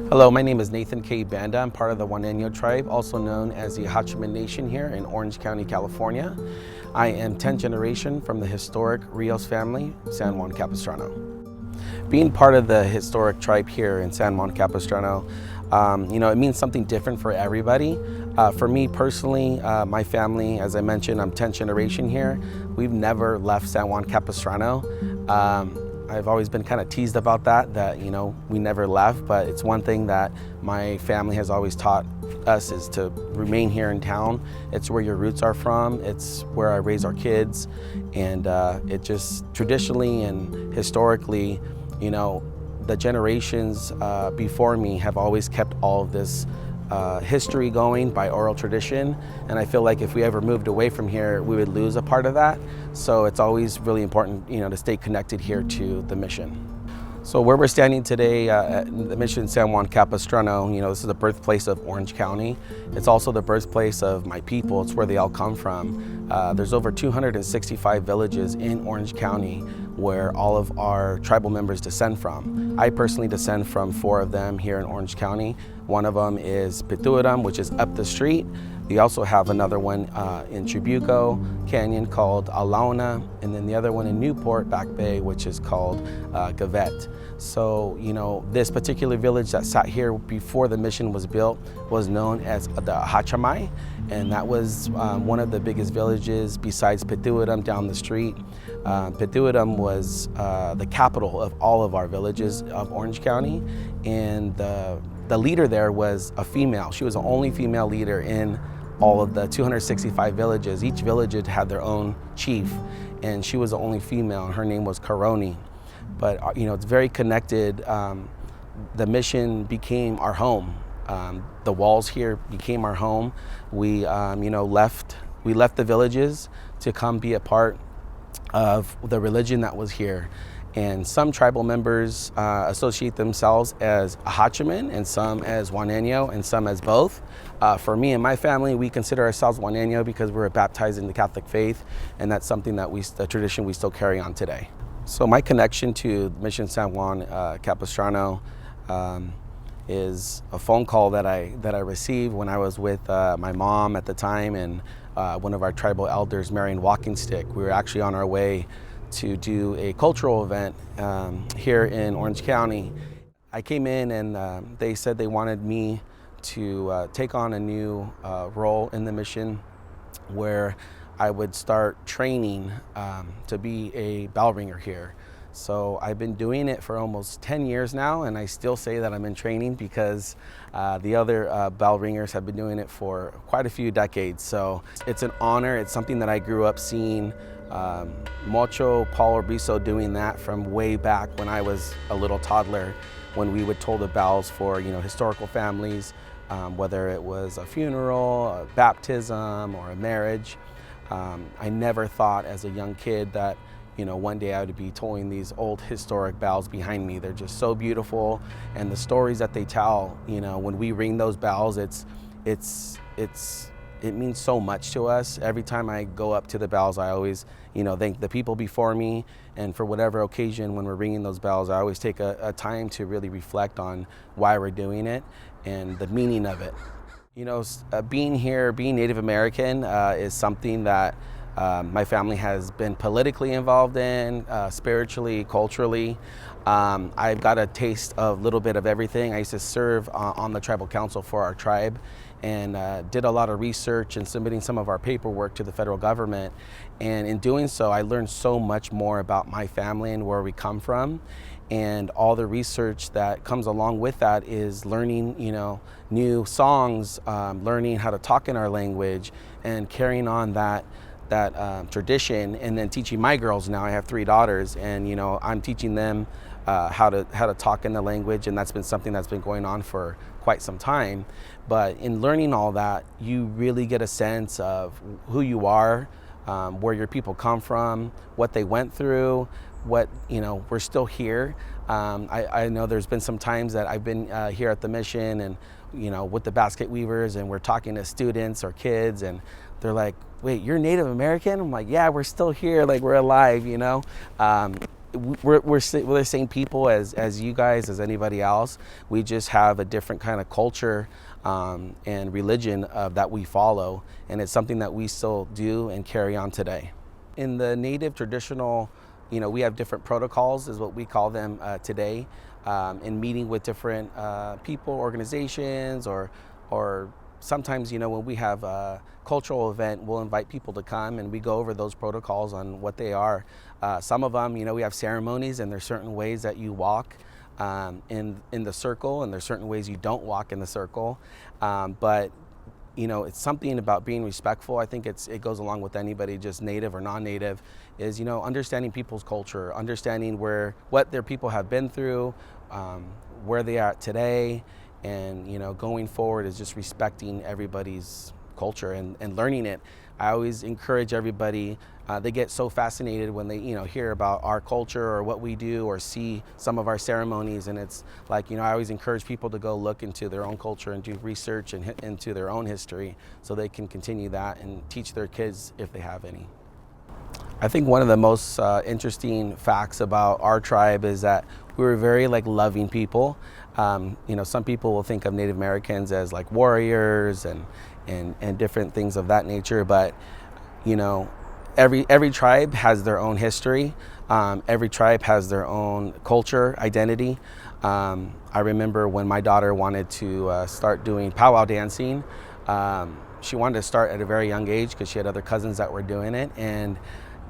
Hello, my name is Nathan K. Banda. I'm part of the Juaneño tribe, also known as the Ajachiman Nation here in Orange County, California. I am 10th generation from the historic Rios family, San Juan Capistrano. Being part of the historic tribe here in San Juan Capistrano, it means something different for everybody. For me personally, my family, as I mentioned, I'm 10th generation here. We've never left San Juan Capistrano. I've always been kind of teased about that we never left, but it's one thing that my family has always taught us is to remain here in town. It's where your roots are from. It's where I raise our kids. And it just traditionally and historically, the generations before me have always kept all of this history going by oral tradition, and I feel like if we ever moved away from here, we would lose a part of that. So it's always really important, to stay connected here to the mission. So where we're standing today at the Mission San Juan Capistrano, this is the birthplace of Orange County. It's also the birthplace of my people. It's where they all come from. There's over 265 villages in Orange County where all of our tribal members descend from. I personally descend from 4 of them here in Orange County. One of them is Pituaram, which is up the street. We also have another one in Tribuco Canyon called Alauna, and then the other one in Newport, Back Bay, which is called Gavet. So, this particular village that sat here before the mission was built was known as the Hachamay, and that was one of the biggest villages besides Pituaram down the street. Pituaram was the capital of all of our villages of Orange County, and the leader there was a female. She was the only female leader in all of the 265 villages. Each village had their own chief, and she was the only female, and her name was Karoni. But it's very connected. The mission became our home. The walls here became our home. We left the villages to come be a part of the religion that was here. And some tribal members associate themselves as Ajachiman, and some as Juaneño, and some as both. For me and my family, we consider ourselves Juaneño because we were baptized in the Catholic faith, and that's something that the tradition we still carry on today. So my connection to Mission San Juan Capistrano is a phone call that I received when I was with my mom at the time and one of our tribal elders, Marion Walking Stick. We were actually on our way to do a cultural event here in Orange County. I came in and they said they wanted me to take on a new role in the mission where I would start training to be a bell ringer here. So I've been doing it for almost 10 years now, and I still say that I'm in training because the other bell ringers have been doing it for quite a few decades. So it's an honor. It's something that I grew up seeing Mocho, Paul Urbizo doing that from way back when I was a little toddler, when we would toll the bells for historical families, whether it was a funeral, a baptism, or a marriage. I never thought as a young kid that one day I would be tolling these old historic bells behind me. They're just so beautiful, and the stories that they tell, when we ring those bells, it means so much to us. Every time I go up to the bells, I always, thank the people before me, and for whatever occasion when we're ringing those bells, I always take a time to really reflect on why we're doing it and the meaning of it. Being here, being Native American is something that my family has been politically involved in, spiritually, culturally. I've got a taste of a little bit of everything. I used to serve on the tribal council for our tribe, and did a lot of research and submitting some of our paperwork to the federal government. And in doing so, I learned so much more about my family and where we come from. And all the research that comes along with that is learning, new songs, learning how to talk in our language, and carrying on that tradition, and then teaching my girls. Now I have 3 daughters, and I'm teaching them how to talk in the language, and that's been something that's been going on for quite some time. But in learning all that, you really get a sense of who you are, where your people come from, what they went through, what we're still here. I know there's been some times that I've been here at the mission and with the basket weavers, and we're talking to students or kids, and they're like, wait, you're Native American? I'm like, yeah, we're still here, like we're alive, we're the same people as you guys, as anybody else. We just have a different kind of culture and religion that we follow, and it's something that we still do and carry on today. In the native traditional, we have different protocols, is what we call them today, in meeting with different people, organizations, or sometimes, when we have a cultural event, we'll invite people to come and we go over those protocols on what they are. Some of them, we have ceremonies, and there's certain ways that you walk in the circle, and there's certain ways you don't walk in the circle. But it's something about being respectful. I think it goes along with anybody, just native or non-native, is understanding people's culture, understanding what their people have been through, where they are today, and going forward is just respecting everybody's culture and learning it. I always encourage everybody. They get so fascinated when they hear about our culture or what we do or see some of our ceremonies, and it's like I always encourage people to go look into their own culture and do research and into their own history so they can continue that and teach their kids if they have any. I think one of the most interesting facts about our tribe is that we were very loving people. Some people will think of Native Americans as like warriors and different things of that nature, but every tribe has their own history. Every tribe has their own culture, identity. I remember when my daughter wanted to start doing powwow dancing. She wanted to start at a very young age because she had other cousins that were doing it, and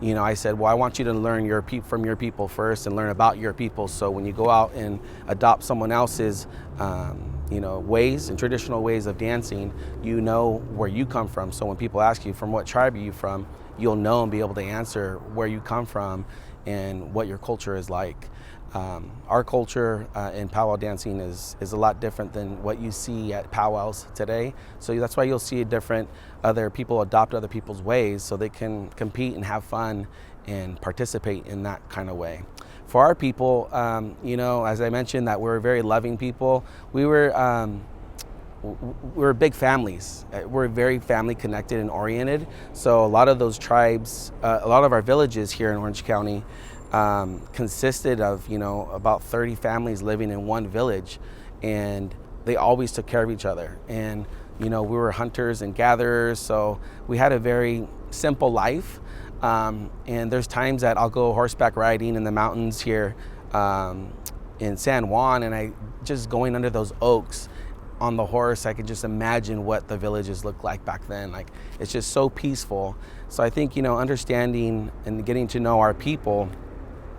I said, well, I want you to learn from your people first and learn about your people, so when you go out and adopt someone else's ways and traditional ways of dancing, where you come from. So when people ask you, from what tribe are you from, you'll know and be able to answer where you come from and what your culture is like. Our culture in powwow dancing is a lot different than what you see at powwows today. So that's why you'll see other people adopt other people's ways so they can compete and have fun and participate in that kind of way. For our people, as I mentioned, that we're very loving people. We're big families. We're very family connected and oriented. So a lot of those tribes, a lot of our villages here in Orange County consisted of about 30 families living in one village, and they always took care of each other. And we were hunters and gatherers, so we had a very simple life. And there's times that I'll go horseback riding in the mountains here in San Juan, and I just going under those oaks on the horse, I could just imagine what the villages looked like back then. Like, it's just so peaceful. So I think understanding and getting to know our people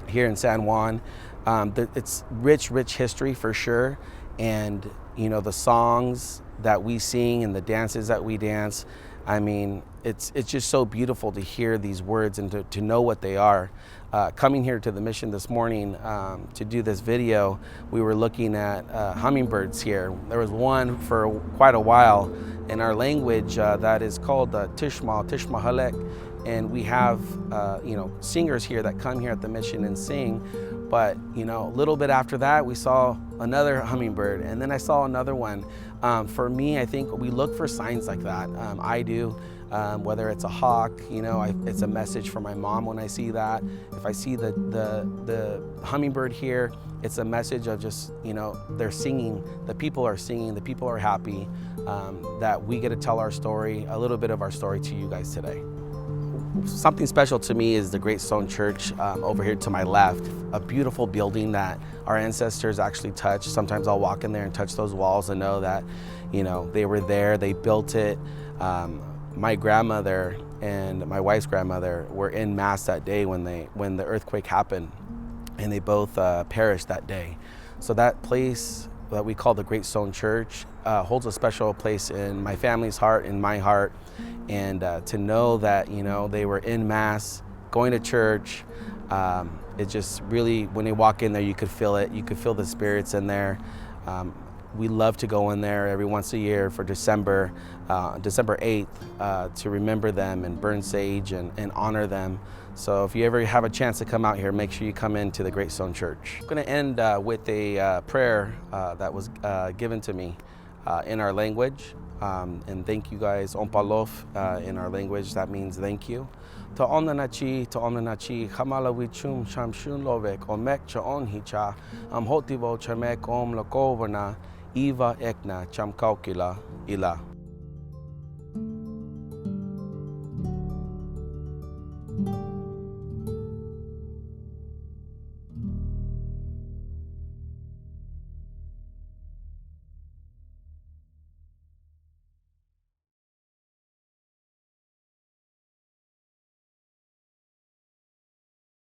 here in San Juan, it's rich history for sure. And the songs that we sing and the dances that we dance, I mean, it's just so beautiful to hear these words and to know what they are. Coming here to the mission this morning to do this video, we were looking at hummingbirds here. There was one for quite a while in our language that is called Tishmahalek, and we have singers here that come here at the mission and sing. But a little bit after that, we saw another hummingbird, and then I saw another one. For me, I think we look for signs like that. I do. Whether it's a hawk, it's a message for my mom when I see that. If I see the hummingbird here, it's a message of just, they're singing, the people are singing, the people are happy, that we get to tell our story, a little bit of our story to you guys today. Something special to me is the Great Stone Church over here to my left, a beautiful building that our ancestors actually touched. Sometimes I'll walk in there and touch those walls and know that, they were there, they built it. My grandmother and my wife's grandmother were in Mass that day when the earthquake happened, and they both perished that day. So that place that we call the Great Stone Church holds a special place in my family's heart, in my heart, and to know that they were in Mass, going to church, it just really, when they walk in there, you could feel it. You could feel the spirits in there. We love to go in there every once a year for December 8th, to remember them and burn sage and honor them. So if you ever have a chance to come out here, make sure you come into the Great Stone Church. I'm going to end with a prayer that was given to me in our language. And thank you guys, Ompalof, in our language, that means thank you. Ta'omnanachi, Kamalawichum, Shamshun Lovek, Omek Chaon Hicha, Amhotivo Chamek Om Lakovana, Eva Ekna, Chamkaukila, Ila.